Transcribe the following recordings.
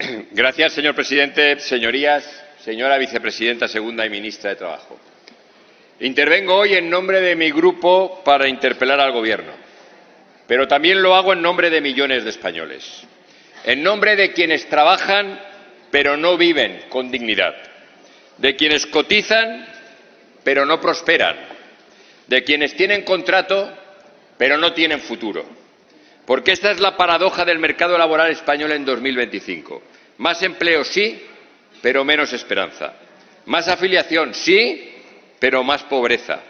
Señor presidente, señorías, señora vicepresidenta segunda y ministra de Trabajo. Intervengo hoy en nombre de mi grupo para interpelar al Gobierno, pero también lo hago en nombre de millones de españoles, en nombre de quienes trabajan pero no viven con dignidad, de quienes cotizan pero no prosperan, de quienes tienen contrato pero no tienen futuro. Porque esta es la paradoja del mercado laboral español en 2025. Más empleo sí, pero menos esperanza. Más afiliación sí, pero más pobreza.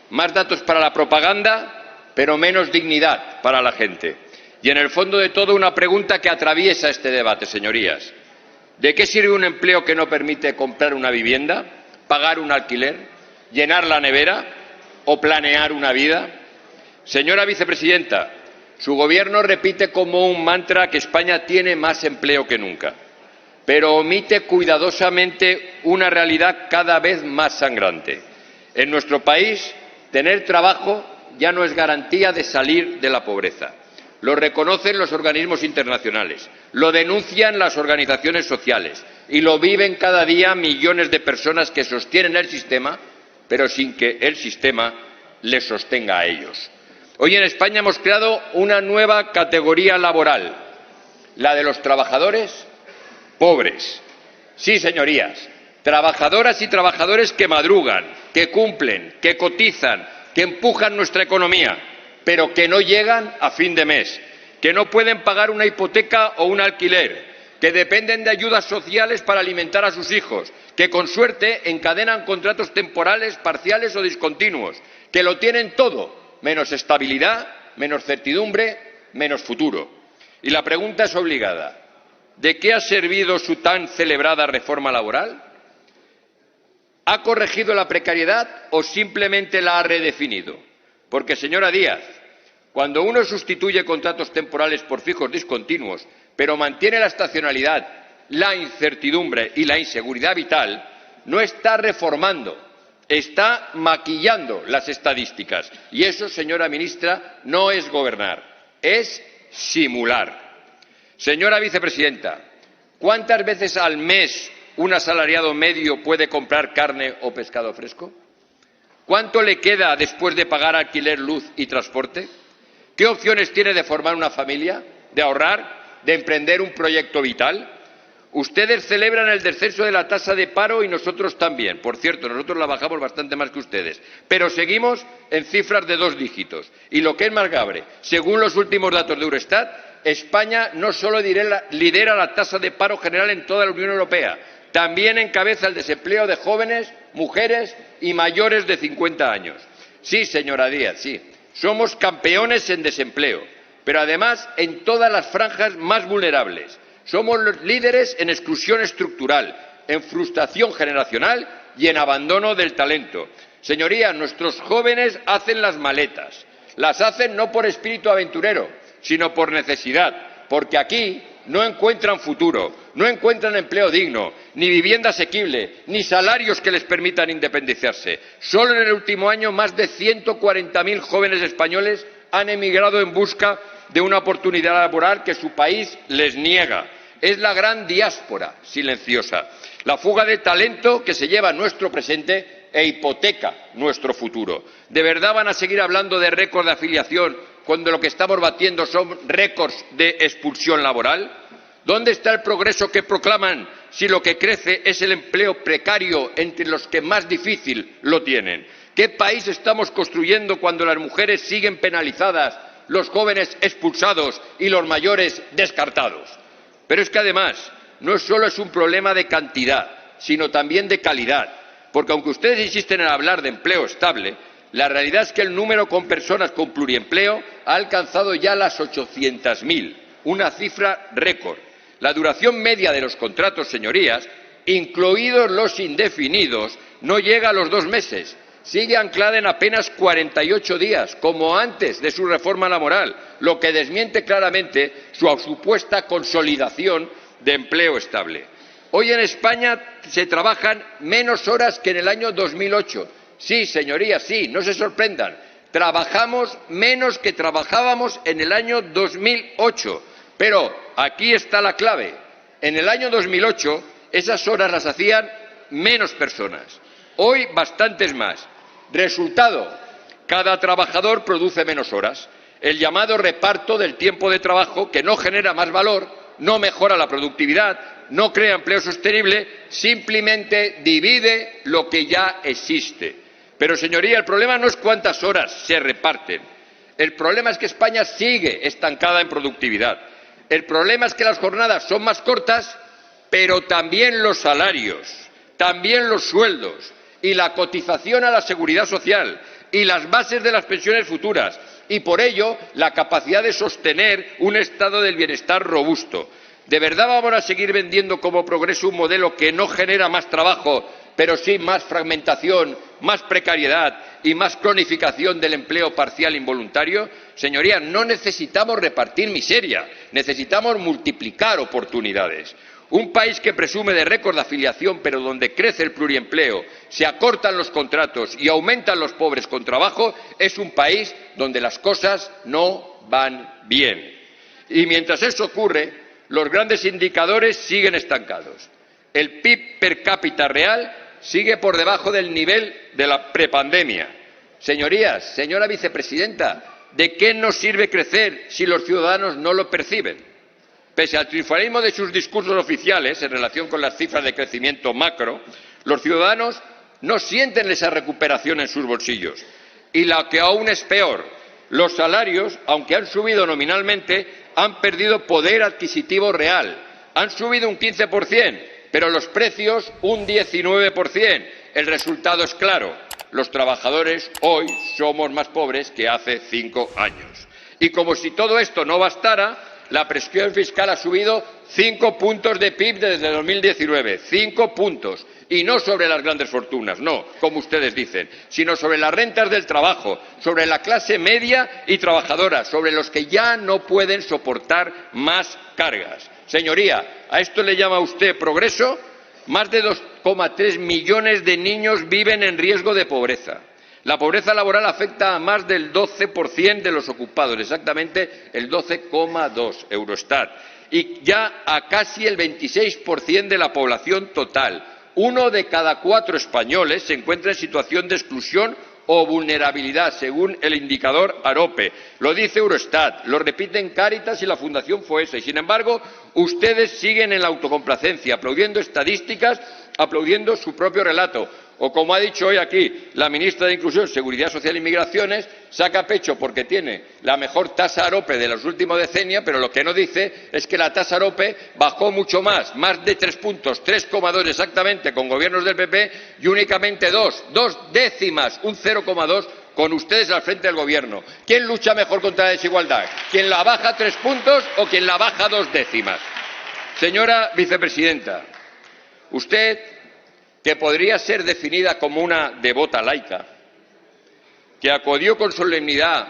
Más datos para la propaganda, pero menos dignidad para la gente. Y en el fondo de todo una pregunta que atraviesa este debate, señorías. ¿De qué sirve un empleo que no permite comprar una vivienda, pagar un alquiler, llenar la nevera o planear una vida? Señora vicepresidenta, su Gobierno repite como un mantra que España tiene más empleo que nunca, pero omite cuidadosamente una realidad cada vez más sangrante. En nuestro país, tener trabajo ya no es garantía de salir de la pobreza. Lo reconocen los organismos internacionales, lo denuncian las organizaciones sociales y lo viven cada día millones de personas que sostienen el sistema, pero sin que el sistema les sostenga a ellos. Hoy en España hemos creado una nueva categoría laboral, la de los trabajadores pobres. Sí, señorías, trabajadoras y trabajadores que madrugan, que cumplen, que cotizan, que empujan nuestra economía, pero que no llegan a fin de mes, que no pueden pagar una hipoteca o un alquiler, que dependen de ayudas sociales para alimentar a sus hijos, que con suerte encadenan contratos temporales, parciales o discontinuos, que lo tienen todo, menos estabilidad, menos certidumbre, menos futuro. Y la pregunta es obligada. ¿De qué ha servido su tan celebrada reforma laboral? ¿Ha corregido la precariedad o simplemente la ha redefinido? Porque, señora Díaz, cuando uno sustituye contratos temporales por fijos discontinuos, pero mantiene la estacionalidad, la incertidumbre y la inseguridad vital, no está reformando, está maquillando las estadísticas. Y eso, señora ministra, no es gobernar, es simular. Señora vicepresidenta, ¿cuántas veces al mes un asalariado medio puede comprar carne o pescado fresco? ¿Cuánto le queda después de pagar alquiler, luz y transporte? ¿Qué opciones tiene de formar una familia, de ahorrar, de emprender un proyecto vital? Ustedes celebran el descenso de la tasa de paro y nosotros también. Por cierto, nosotros la bajamos bastante más que ustedes. Pero seguimos en cifras de 2 dígitos. Y lo que es más grave, según los últimos datos de Eurostat, España no solo lidera la tasa de paro general en toda la Unión Europea, también encabeza el desempleo de jóvenes, mujeres y mayores de 50 años. Sí, señora Díaz, sí, somos campeones en desempleo, pero además en todas las franjas más vulnerables. Somos los líderes en exclusión estructural, en frustración generacional y en abandono del talento. Señorías, nuestros jóvenes hacen las maletas. Las hacen no por espíritu aventurero, sino por necesidad, porque aquí no encuentran futuro, no encuentran empleo digno, ni vivienda asequible, ni salarios que les permitan independizarse. Solo en el último año más de 140.000 jóvenes españoles han emigrado en busca de una oportunidad laboral que su país les niega. Es la gran diáspora silenciosa, la fuga de talento que se lleva nuestro presente e hipoteca nuestro futuro. ¿De verdad van a seguir hablando de récord de afiliación cuando lo que estamos batiendo son récords de expulsión laboral? ¿Dónde está el progreso que proclaman si lo que crece es el empleo precario entre los que más difícil lo tienen? ¿Qué país estamos construyendo cuando las mujeres siguen penalizadas, los jóvenes expulsados y los mayores descartados? Pero es que además no solo es un problema de cantidad, sino también de calidad, porque aunque ustedes insisten en hablar de empleo estable, la realidad es que el número de personas con pluriempleo ha alcanzado ya las 800.000, una cifra récord. La duración media de los contratos, señorías, incluidos los indefinidos, no llega a los 2 meses. Sigue anclada en apenas 48 días, como antes de su reforma laboral, lo que desmiente claramente su supuesta consolidación de empleo estable. Hoy en España se trabajan menos horas que en el año 2008. Sí, señorías, sí, no se sorprendan. Trabajamos menos que trabajábamos en el año 2008. Pero aquí está la clave. En el año 2008 esas horas las hacían menos personas, hoy bastantes más. Resultado, cada trabajador produce menos horas. El llamado reparto del tiempo de trabajo, que no genera más valor, no mejora la productividad, no crea empleo sostenible, simplemente divide lo que ya existe. Pero, señoría, el problema no es cuántas horas se reparten. El problema es que España sigue estancada en productividad. El problema es que las jornadas son más cortas, pero también los salarios, también los sueldos y la cotización a la seguridad social y las bases de las pensiones futuras, y por ello la capacidad de sostener un estado del bienestar robusto. ¿De verdad vamos a seguir vendiendo como progreso un modelo que no genera más trabajo, pero sí más fragmentación, más precariedad y más cronificación del empleo parcial involuntario? Señorías, no necesitamos repartir miseria, necesitamos multiplicar oportunidades. Un país que presume de récord de afiliación, pero donde crece el pluriempleo, se acortan los contratos y aumentan los pobres con trabajo, es un país donde las cosas no van bien. Y mientras eso ocurre, los grandes indicadores siguen estancados. El PIB per cápita real sigue por debajo del nivel de la prepandemia. Señorías, señora vicepresidenta, ¿de qué nos sirve crecer si los ciudadanos no lo perciben? Pese al triunfalismo de sus discursos oficiales en relación con las cifras de crecimiento macro, los ciudadanos no sienten esa recuperación en sus bolsillos. Y lo que aún es peor, los salarios, aunque han subido nominalmente, han perdido poder adquisitivo real. Han subido un 15%, pero los precios un 19%. El resultado es claro. Los trabajadores hoy somos más pobres que hace 5 años. Y como si todo esto no bastara, la presión fiscal ha subido 5 puntos de PIB desde 2019, 5 puntos, y no sobre las grandes fortunas, no, como ustedes dicen, sino sobre las rentas del trabajo, sobre la clase media y trabajadora, sobre los que ya no pueden soportar más cargas. Señoría, ¿a esto le llama usted progreso? Más de 2,3 millones de niños viven en riesgo de pobreza. La pobreza laboral afecta a más del 12% de los ocupados, exactamente el 12,2%, Eurostat, y ya a casi el 26% de la población total. 1 de cada 4 españoles se encuentra en situación de exclusión o vulnerabilidad, según el indicador AROPE. Lo dice Eurostat, lo repiten Cáritas y la Fundación FOESA. Y, sin embargo, ustedes siguen en la autocomplacencia, aplaudiendo estadísticas, aplaudiendo su propio relato. O, como ha dicho hoy aquí la ministra de Inclusión, Seguridad Social y Migraciones, saca pecho porque tiene la mejor tasa AROPE de los últimos decenios, pero lo que no dice es que la tasa AROPE bajó mucho más de 3 puntos, 3,2 exactamente, con gobiernos del PP y únicamente 2 décimas, un 0,2 con ustedes al frente del gobierno. ¿Quién lucha mejor contra la desigualdad? ¿Quién la baja 3 puntos o quien la baja 2 décimas? Señora vicepresidenta, usted, que podría ser definida como una devota laica, que acudió con solemnidad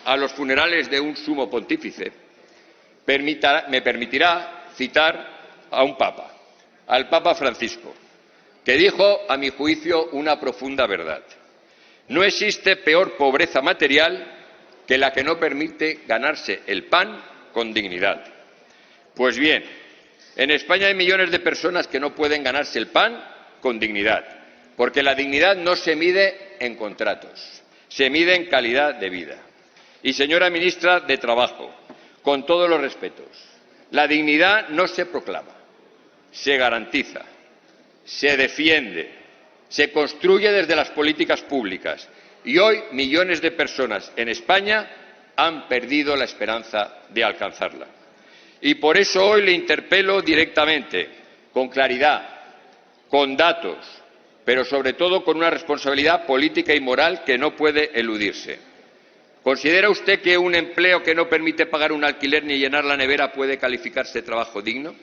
a los funerales de un sumo pontífice, me permitirá citar a un papa, al Papa Francisco, que dijo, a mi juicio, una profunda verdad. No existe peor pobreza material que la que no permite ganarse el pan con dignidad. Pues bien, en España hay millones de personas que no pueden ganarse el pan con dignidad, porque la dignidad no se mide en contratos, se mide en calidad de vida. Y, señora ministra de Trabajo, con todos los respetos, la dignidad no se proclama, se garantiza, se defiende, se construye desde las políticas públicas. Y hoy millones de personas en España han perdido la esperanza de alcanzarla. Y por eso hoy le interpelo directamente, con claridad, con datos, pero sobre todo con una responsabilidad política y moral que no puede eludirse. ¿Considera usted que un empleo que no permite pagar un alquiler ni llenar la nevera puede calificarse trabajo digno?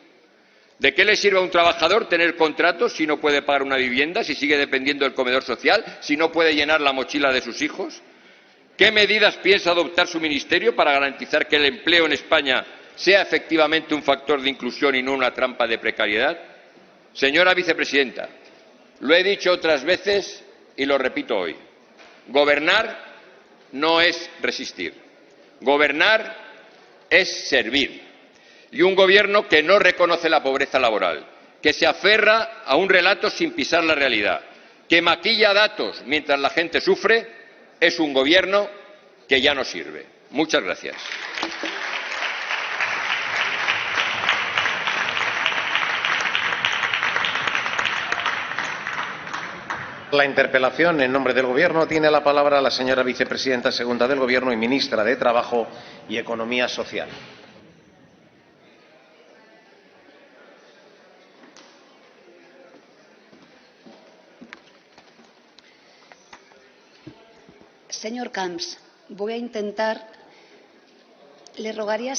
¿De qué le sirve a un trabajador tener contratos si no puede pagar una vivienda, si sigue dependiendo del comedor social, si no puede llenar la mochila de sus hijos? ¿Qué medidas piensa adoptar su ministerio para garantizar que el empleo en España sea efectivamente un factor de inclusión y no una trampa de precariedad? Señora vicepresidenta, lo he dicho otras veces y lo repito hoy. Gobernar no es resistir. Gobernar es servir. y un Gobierno que no reconoce la pobreza laboral, que se aferra a un relato sin pisar la realidad, que maquilla datos mientras la gente sufre, es un Gobierno que ya no sirve. Muchas gracias. La interpelación en nombre del Gobierno tiene la palabra la señora vicepresidenta segunda del Gobierno y ministra de Trabajo y Economía Social. Señor Camps, voy a intentar. Le rogaría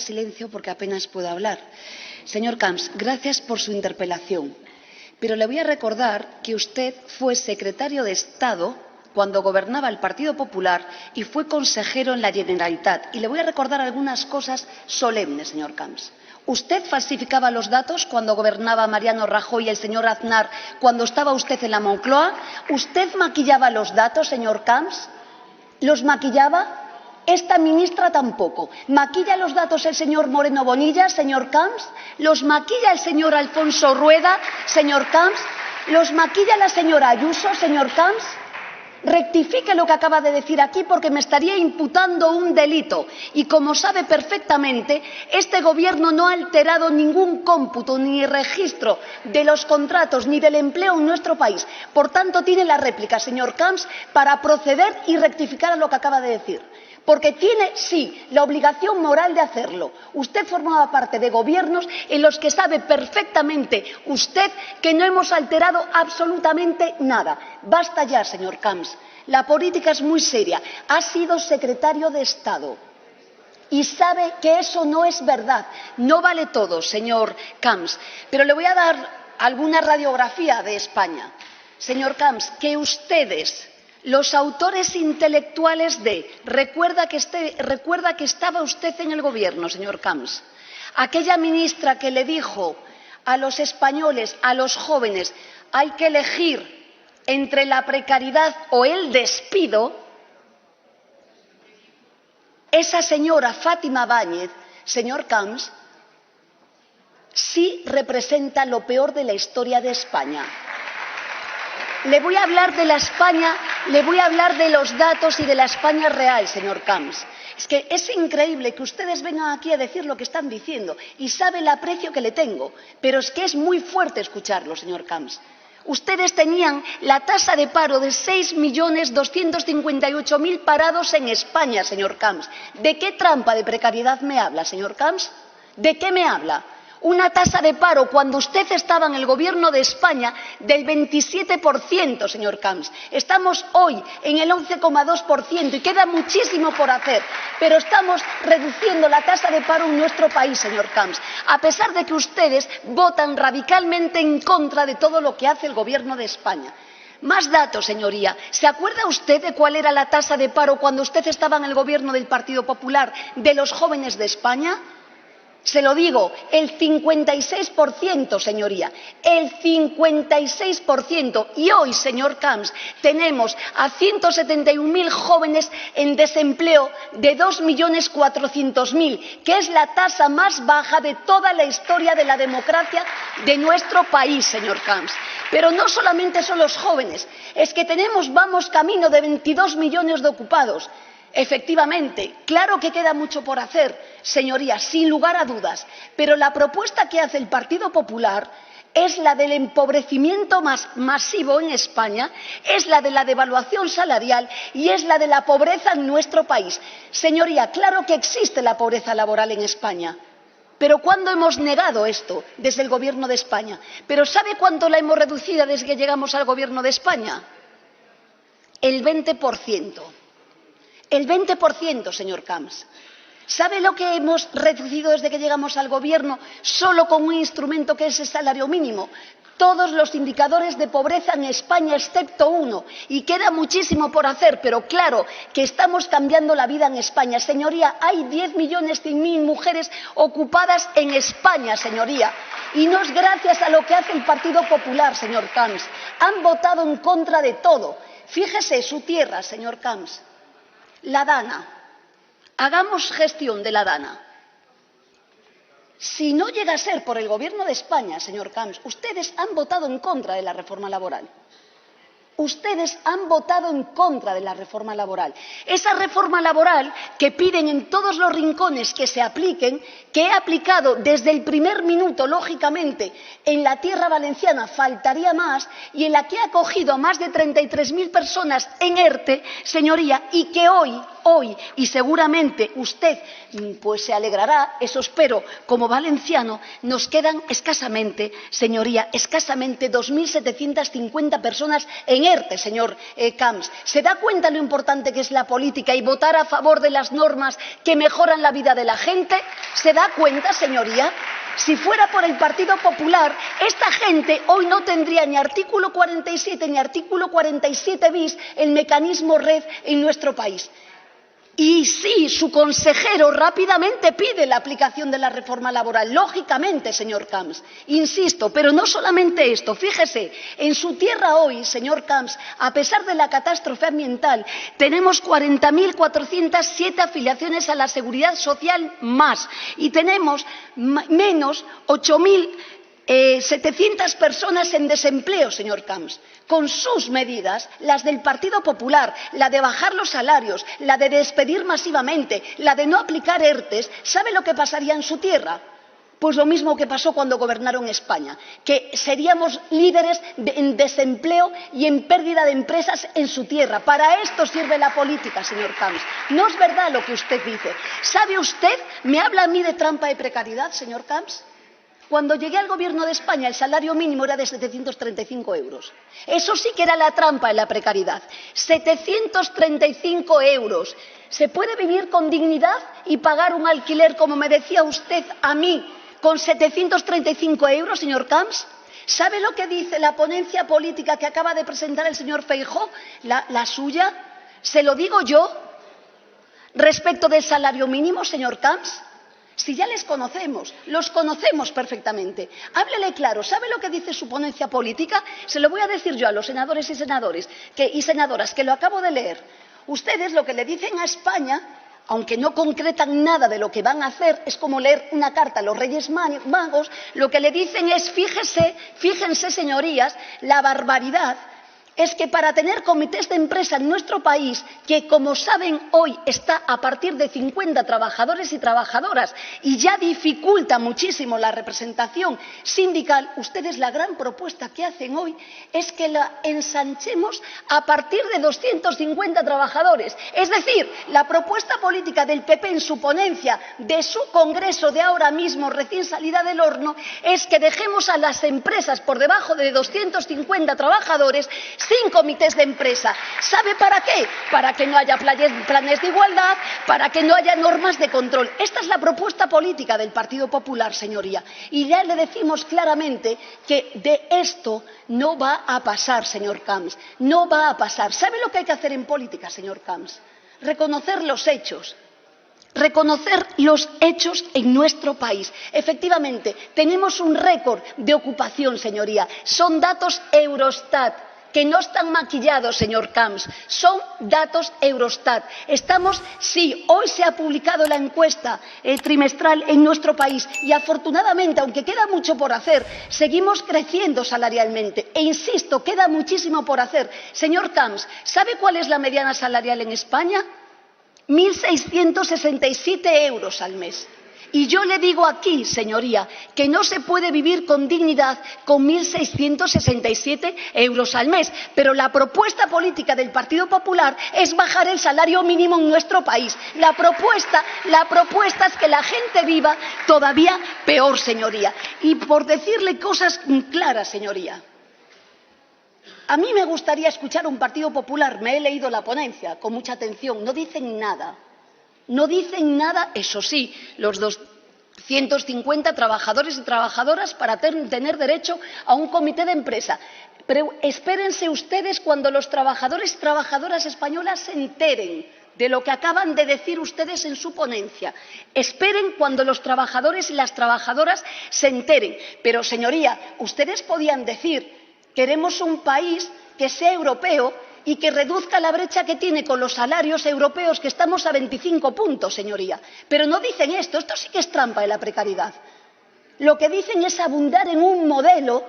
silencio porque apenas puedo hablar. Señor Camps, gracias por su interpelación. Pero le voy a recordar que usted fue secretario de Estado cuando gobernaba el Partido Popular y fue consejero en la Generalitat. Y le voy a recordar algunas cosas solemnes, señor Camps. ¿Usted falsificaba los datos cuando gobernaba Mariano Rajoy y el señor Aznar cuando estaba usted en la Moncloa? ¿Usted maquillaba los datos, señor Camps? ¿Los maquillaba? Esta ministra tampoco. ¿Maquilla los datos el señor Moreno Bonilla, señor Camps? ¿Los maquilla el señor Alfonso Rueda, señor Camps? ¿Los maquilla la señora Ayuso, señor Camps? Rectifique lo que acaba de decir aquí porque me estaría imputando un delito. Y como sabe perfectamente, este Gobierno no ha alterado ningún cómputo ni registro de los contratos ni del empleo en nuestro país. Por tanto, tiene la réplica, señor Camps, para proceder y rectificar lo que acaba de decir. Porque tiene, sí, la obligación moral de hacerlo. Usted formaba parte de gobiernos en los que sabe perfectamente usted que no hemos alterado absolutamente nada. Basta ya, señor Camps. La política es muy seria. Ha sido secretario de Estado y sabe que eso no es verdad. No vale todo, señor Camps. Pero le voy a dar alguna radiografía de España. Señor Camps, que ustedes, los autores intelectuales recuerda que estaba usted en el Gobierno, señor Camps. Aquella ministra que le dijo a los españoles, a los jóvenes, hay que elegir entre la precariedad o el despido, esa señora Fátima Báñez, señor Camps, sí representa lo peor de la historia de España. Le voy a hablar de la España, le voy a hablar de los datos y de la España real, señor Camps. Es que es increíble que ustedes vengan aquí a decir lo que están diciendo y sabe el aprecio que le tengo, pero es que es muy fuerte escucharlo, señor Camps. Ustedes tenían la tasa de paro de 6.258.000 parados en España, señor Camps. ¿De qué trampa de precariedad me habla, señor Camps? ¿De qué me habla? Una tasa de paro cuando usted estaba en el Gobierno de España del 27%, señor Camps. Estamos hoy en el 11,2% y queda muchísimo por hacer, pero estamos reduciendo la tasa de paro en nuestro país, señor Camps, a pesar de que ustedes votan radicalmente en contra de todo lo que hace el Gobierno de España. Más datos, señoría. ¿Se acuerda usted de cuál era la tasa de paro cuando usted estaba en el Gobierno del Partido Popular de los jóvenes de España? Se lo digo, el 56%, señoría, el 56%. Y hoy, señor Camps, tenemos a 171.000 jóvenes en desempleo de 2.400.000, que es la tasa más baja de toda la historia de la democracia de nuestro país, señor Camps. Pero no solamente son los jóvenes, es que vamos camino de 22 millones de ocupados. Efectivamente, claro que queda mucho por hacer, señorías, sin lugar a dudas, pero la propuesta que hace el Partido Popular es la del empobrecimiento masivo en España, es la de la devaluación salarial y es la de la pobreza en nuestro país. Señoría, claro que existe la pobreza laboral en España, pero ¿cuándo hemos negado esto desde el Gobierno de España? ¿Pero sabe cuánto la hemos reducido desde que llegamos al Gobierno de España? El 20%. El 20%, señor Camps. ¿Sabe lo que hemos reducido desde que llegamos al Gobierno solo con un instrumento que es el salario mínimo? Todos los indicadores de pobreza en España, excepto uno. Y queda muchísimo por hacer, pero claro que estamos cambiando la vida en España. Señoría, hay 10.100.000 mujeres ocupadas en España, señoría. Y no es gracias a lo que hace el Partido Popular, señor Camps. Han votado en contra de todo. Fíjese, su tierra, señor Camps. La Dana hagamos gestión de la Dana. Si no llega a ser por el Gobierno de España, señor Camps, ustedes han votado en contra de la reforma laboral. Ustedes han votado en contra de la reforma laboral. Esa reforma laboral que piden en todos los rincones que se apliquen, que he aplicado desde el primer minuto, lógicamente, en la tierra valenciana, faltaría más, y en la que ha acogido a más de 33.000 personas en ERTE, señoría, y que hoy, y seguramente usted pues se alegrará, eso espero, como valenciano, nos quedan escasamente, señoría, escasamente 2.750 personas en ERTE, señor Camps. ¿Se da cuenta lo importante que es la política y votar a favor de las normas que mejoran la vida de la gente? ¿Se da cuenta, señoría? Si fuera por el Partido Popular, esta gente hoy no tendría ni artículo 47 ni artículo 47 bis, el mecanismo red en nuestro país. Y sí, su consejero rápidamente pide la aplicación de la reforma laboral, lógicamente, señor Camps, insisto, pero no solamente esto, fíjese, en su tierra hoy, señor Camps, a pesar de la catástrofe ambiental, tenemos 40.407 afiliaciones a la Seguridad Social más y tenemos menos 8.700 personas en desempleo, señor Camps. Con sus medidas, las del Partido Popular, la de bajar los salarios, la de despedir masivamente, la de no aplicar ERTES, ¿sabe lo que pasaría en su tierra? Pues lo mismo que pasó cuando gobernaron España, que seríamos líderes en desempleo y en pérdida de empresas en su tierra. Para esto sirve la política, señor Camps. No es verdad lo que usted dice. ¿Sabe usted? ¿Me habla a mí de trampa de precariedad, señor Camps? Cuando llegué al Gobierno de España, el salario mínimo era de 735 euros. Eso sí que era la trampa de la precariedad. 735 euros. ¿Se puede vivir con dignidad y pagar un alquiler, como me decía usted a mí, con 735 euros, señor Camps? ¿Sabe lo que dice la ponencia política que acaba de presentar el señor Feijóo, la suya? ¿Se lo digo yo? Respecto del salario mínimo, señor Camps. Si ya les conocemos, los conocemos perfectamente. Háblele claro, ¿sabe lo que dice su ponencia política? Se lo voy a decir yo a los senadores y senadoras, que lo acabo de leer. Ustedes lo que le dicen a España, aunque no concretan nada de lo que van a hacer, es como leer una carta a los Reyes Magos, lo que le dicen es, fíjense señorías, la barbaridad es que para tener comités de empresa en nuestro país, que como saben hoy está a partir de 50 trabajadores y trabajadoras y ya dificulta muchísimo la representación sindical, ustedes la gran propuesta que hacen hoy es que la ensanchemos a partir de 250 trabajadores. Es decir, la propuesta política del PP en su ponencia de su congreso de ahora mismo, recién salida del horno, es que dejemos a las empresas por debajo de 250 trabajadores sin comités de empresa. ¿Sabe para qué? Para que no haya planes de igualdad, para que no haya normas de control. Esta es la propuesta política del Partido Popular, señoría. Y ya le decimos claramente que de esto no va a pasar, señor Camps. No va a pasar. ¿Sabe lo que hay que hacer en política, señor Camps? Reconocer los hechos. Reconocer los hechos en nuestro país. Efectivamente, tenemos un récord de ocupación, señoría. Son datos Eurostat, que no están maquillados, señor Camps, son datos Eurostat. Sí, hoy se ha publicado la encuesta trimestral en nuestro país y afortunadamente, aunque queda mucho por hacer, seguimos creciendo salarialmente. E insisto, queda muchísimo por hacer. Señor Camps, ¿sabe cuál es la mediana salarial en España? 1.667 euros al mes. Y yo le digo aquí, señoría, que no se puede vivir con dignidad con 1.667 euros al mes. Pero la propuesta política del Partido Popular es bajar el salario mínimo en nuestro país. La propuesta es que la gente viva todavía peor, señoría. Y por decirle cosas claras, señoría, a mí me gustaría escuchar a un Partido Popular, me he leído la ponencia con mucha atención, no dicen nada. No dicen nada, eso sí, los 250 trabajadores y trabajadoras para tener derecho a un comité de empresa. Pero espérense ustedes cuando los trabajadores y trabajadoras españolas se enteren de lo que acaban de decir ustedes en su ponencia. Esperen cuando los trabajadores y las trabajadoras se enteren. Pero, señoría, ustedes podían decir, queremos un país que sea europeo y que reduzca la brecha que tiene con los salarios europeos, que estamos a 25 puntos, señoría. Pero no dicen esto sí que es trampa de la precariedad. Lo que dicen es abundar en un modelo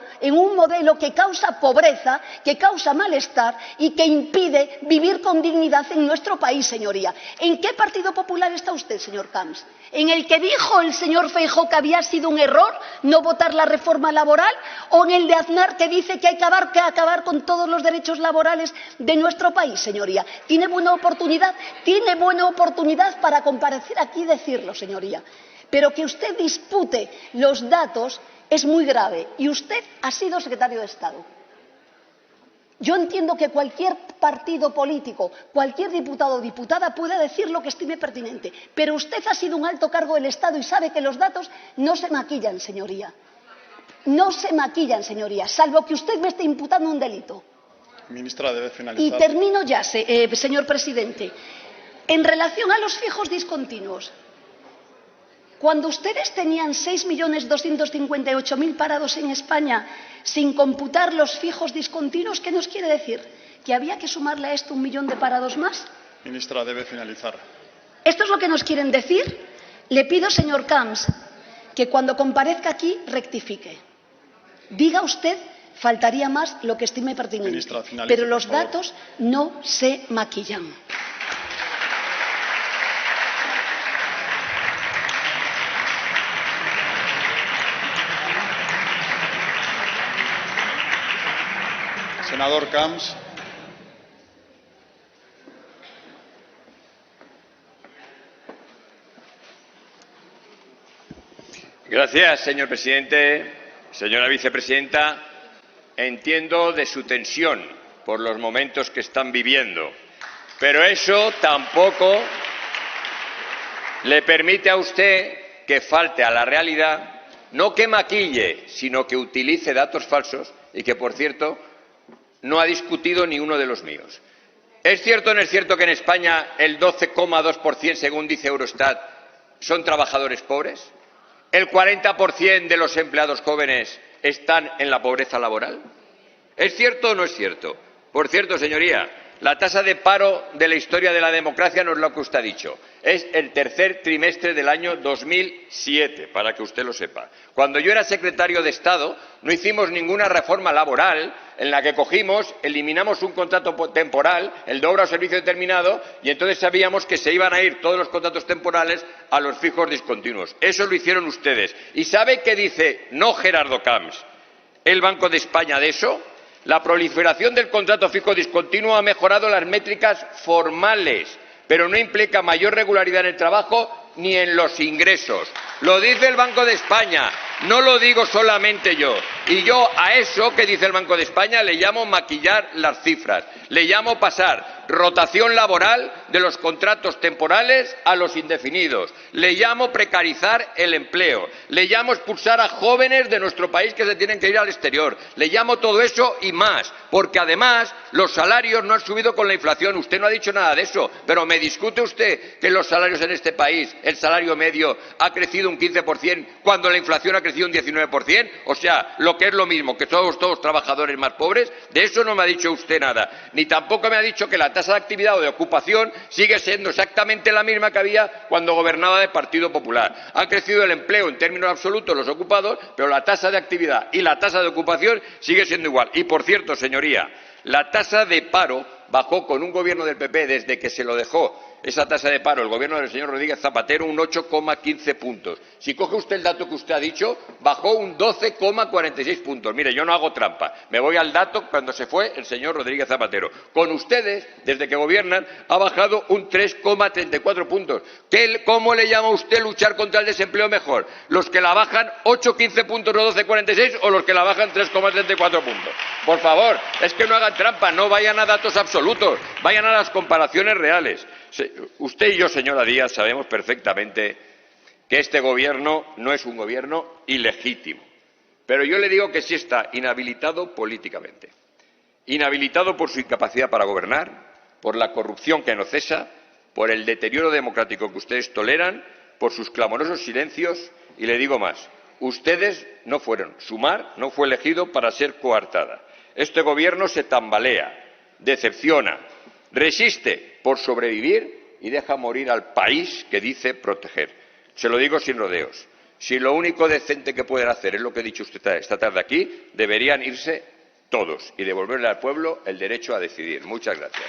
que causa pobreza, que causa malestar y que impide vivir con dignidad en nuestro país, señoría. ¿En qué Partido Popular está usted, señor Camps? ¿En el que dijo el señor Feijóo que había sido un error no votar la reforma laboral? ¿O en el de Aznar, que dice que hay que acabar con todos los derechos laborales de nuestro país, señoría? Tiene buena oportunidad para comparecer aquí y decirlo, señoría. Pero que usted dispute los datos es muy grave, y usted ha sido secretario de Estado. Yo entiendo que cualquier partido político, cualquier diputado o diputada pueda decir lo que estime pertinente, pero usted ha sido un alto cargo del Estado y sabe que los datos no se maquillan, señoría. No se maquillan, señoría, salvo que usted me esté imputando un delito. Ministra, debe finalizar. Y termino ya, señor presidente. En relación a los fijos discontinuos, cuando ustedes tenían 6.258.000 parados en España sin computar los fijos discontinuos, ¿qué nos quiere decir? ¿Que había que sumarle a esto 1 millón de parados más? Ministra, debe finalizar. ¿Esto es lo que nos quieren decir? Le pido, señor Camps, que cuando comparezca aquí rectifique. Diga usted, faltaría más, lo que estime pertinente. Ministra, finalice, pero los por favor. datos no se maquillan. Senador Camps. Gracias, señor presidente. Señora vicepresidenta, entiendo de su tensión por los momentos que están viviendo, pero eso tampoco le permite a usted que falte a la realidad, no que maquille, sino que utilice datos falsos y que, por cierto, no ha discutido ni uno de los míos. ¿Es cierto o no es cierto que en España el 12,2%, según dice Eurostat, son trabajadores pobres? ¿El 40% de los empleados jóvenes están en la pobreza laboral? ¿Es cierto o no es cierto? Por cierto, señoría, la tasa de paro de la historia de la democracia no es lo que usted ha dicho. Es el tercer trimestre del año 2007, para que usted lo sepa. Cuando yo era secretario de Estado, no hicimos ninguna reforma laboral en la que eliminamos un contrato temporal, el de obra o servicio determinado, y entonces sabíamos que se iban a ir todos los contratos temporales a los fijos discontinuos. Eso lo hicieron ustedes. ¿Y sabe qué dice, no Gerardo Camps, el Banco de España de eso? La proliferación del contrato fijo discontinuo ha mejorado las métricas formales, pero no implica mayor regularidad en el trabajo ni en los ingresos. Lo dice el Banco de España, no lo digo solamente yo. Y yo a eso que dice el Banco de España le llamo maquillar las cifras, le llamo pasar rotación laboral de los contratos temporales a los indefinidos, le llamo precarizar el empleo, le llamo expulsar a jóvenes de nuestro país que se tienen que ir al exterior, le llamo todo eso y más, porque además los salarios no han subido con la inflación. Usted no ha dicho nada de eso, pero ¿me discute usted que los salarios en este país, el salario medio, ha crecido un 15% cuando la inflación ha crecido un 19%? O sea, lo que es lo mismo, que somos todos trabajadores más pobres. De eso no me ha dicho usted nada. Ni tampoco me ha dicho que la tasa de actividad o de ocupación sigue siendo exactamente la misma que había cuando gobernaba el Partido Popular. Ha crecido el empleo en términos absolutos, los ocupados, pero la tasa de actividad y la tasa de ocupación sigue siendo igual. Y, por cierto, señoría, la tasa de paro bajó con un gobierno del PP desde que se lo dejó esa tasa de paro el gobierno del señor Rodríguez Zapatero un 8,15 puntos. Si coge usted el dato que usted ha dicho, bajó un 12,46 puntos. Mire, yo no hago trampa, me voy al dato cuando se fue el señor Rodríguez Zapatero. Con ustedes, desde que gobiernan, ha bajado un 3,34 puntos. ¿Cómo le llama usted luchar contra el desempleo mejor? ¿Los que la bajan 8,15 puntos o 12,46 o los que la bajan 3,34 puntos? Por favor, es que no hagan trampa, no vayan a datos absolutos, vayan a las comparaciones reales. Usted y yo, señora Díaz, sabemos perfectamente que este gobierno no es un gobierno ilegítimo. Pero yo le digo que sí está inhabilitado políticamente. Inhabilitado por su incapacidad para gobernar, por la corrupción que no cesa, por el deterioro democrático que ustedes toleran, por sus clamorosos silencios, y le digo más, ustedes no fueron, Sumar no fue elegido para ser coartada. Este gobierno se tambalea. decepciona, resiste por sobrevivir y deja morir al país que dice proteger. Se lo digo sin rodeos. Si lo único decente que pueden hacer es lo que ha dicho usted esta tarde aquí, deberían irse todos y devolverle al pueblo el derecho a decidir. Muchas gracias.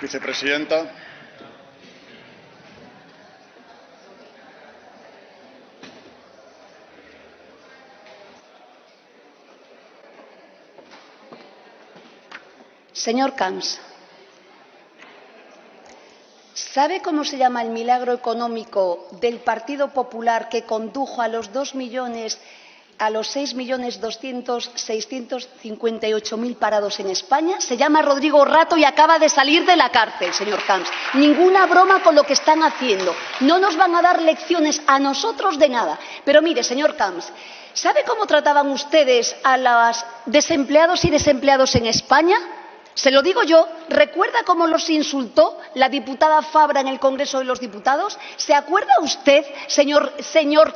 Vicepresidenta. Señor Camps, ¿sabe cómo se llama el milagro económico del Partido Popular que condujo a los 6.258.000 parados en España? Se llama Rodrigo Rato y acaba de salir de la cárcel, señor Camps. Ninguna broma con lo que están haciendo. No nos van a dar lecciones a nosotros de nada. Pero mire, señor Camps, ¿sabe cómo trataban ustedes a los desempleados y desempleados en España? Se lo digo yo. ¿Recuerda cómo los insultó la diputada Fabra en el Congreso de los Diputados? ¿Se acuerda usted, señor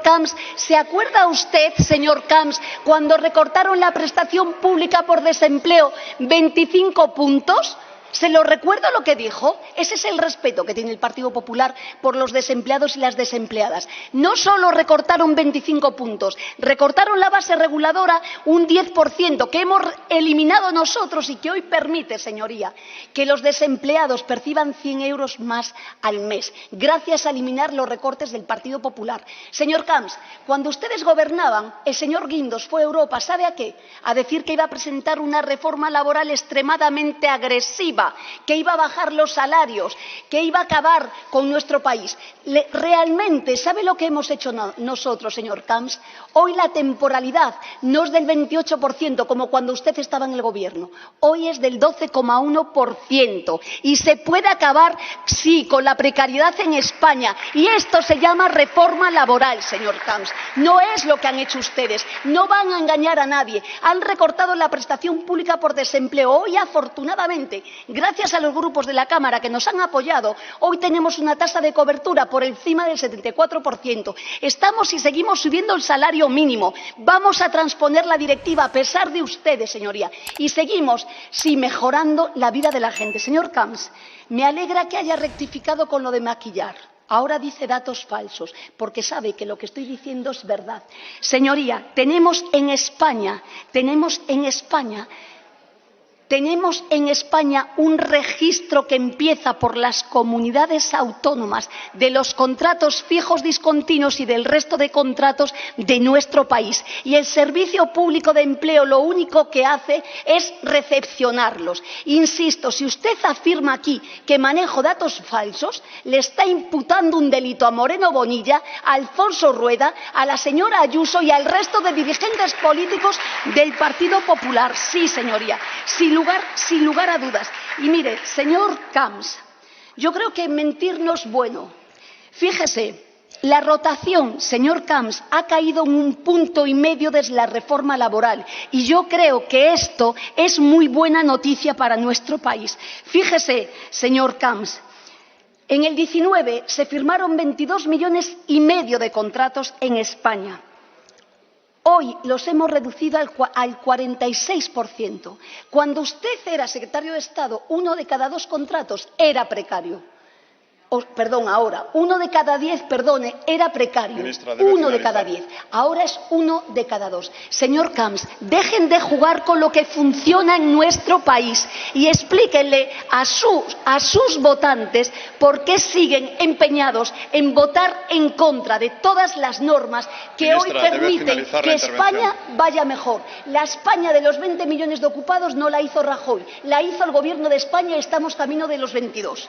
Camps? ¿Se acuerda usted, señor Camps, cuando recortaron la prestación pública por desempleo 25 puntos? ¿Se lo recuerda lo que dijo? Ese es el respeto que tiene el Partido Popular por los desempleados y las desempleadas. No solo recortaron 25 puntos, recortaron la base reguladora un 10%, que hemos eliminado nosotros y que hoy permite, señoría, que los desempleados perciban 100 euros más al mes, gracias a eliminar los recortes del Partido Popular. Señor Camps, cuando ustedes gobernaban, el señor Guindos fue a Europa, ¿sabe a qué? A decir que iba a presentar una reforma laboral extremadamente agresiva, que iba a bajar los salarios, que iba a acabar con nuestro país. Realmente, ¿sabe lo que hemos hecho nosotros, señor Camps? Hoy la temporalidad no es del 28%, como cuando usted estaba en el gobierno. Hoy es del 12,1%. Y se puede acabar, sí, con la precariedad en España. Y esto se llama reforma laboral, señor Camps. No es lo que han hecho ustedes. No van a engañar a nadie. Han recortado la prestación pública por desempleo. Hoy, afortunadamente, gracias a los grupos de la Cámara que nos han apoyado, hoy tenemos una tasa de cobertura por encima del 74%. Estamos y seguimos subiendo el salario mínimo. Vamos a transponer la directiva a pesar de ustedes, señoría. Y seguimos, sí, mejorando la vida de la gente. Señor Camps, me alegra que haya rectificado con lo de maquillar. Ahora dice datos falsos, porque sabe que lo que estoy diciendo es verdad. Señoría, tenemos en España un registro que empieza por las comunidades autónomas de los contratos fijos discontinuos y del resto de contratos de nuestro país. Y el Servicio Público de Empleo lo único que hace es recepcionarlos. Insisto, si usted afirma aquí que manejo datos falsos, le está imputando un delito a Moreno Bonilla, a Alfonso Rueda, a la señora Ayuso y al resto de dirigentes políticos del Partido Popular. Sí, señoría, sin lugar a dudas. Y mire, señor Camps, yo creo que mentir no es bueno. Fíjese, la rotación, señor Camps, ha caído en 1,5 puntos desde la reforma laboral. Y yo creo que esto es muy buena noticia para nuestro país. Fíjese, señor Camps, en el 19 se firmaron 22,5 millones de contratos en España. Hoy los hemos reducido al 46%. Cuando usted era secretario de Estado, 1 de cada 2 contratos era precario. Ahora, 1 de cada 10, era precario. 1 de cada 10. Ahora es 1 de cada 2. Señor Camps, dejen de jugar con lo que funciona en nuestro país y explíquenle a sus votantes por qué siguen empeñados en votar en contra de todas las normas que hoy permiten que España vaya mejor. La España de los 20 millones de ocupados no la hizo Rajoy, la hizo el Gobierno de España y estamos camino de los 22.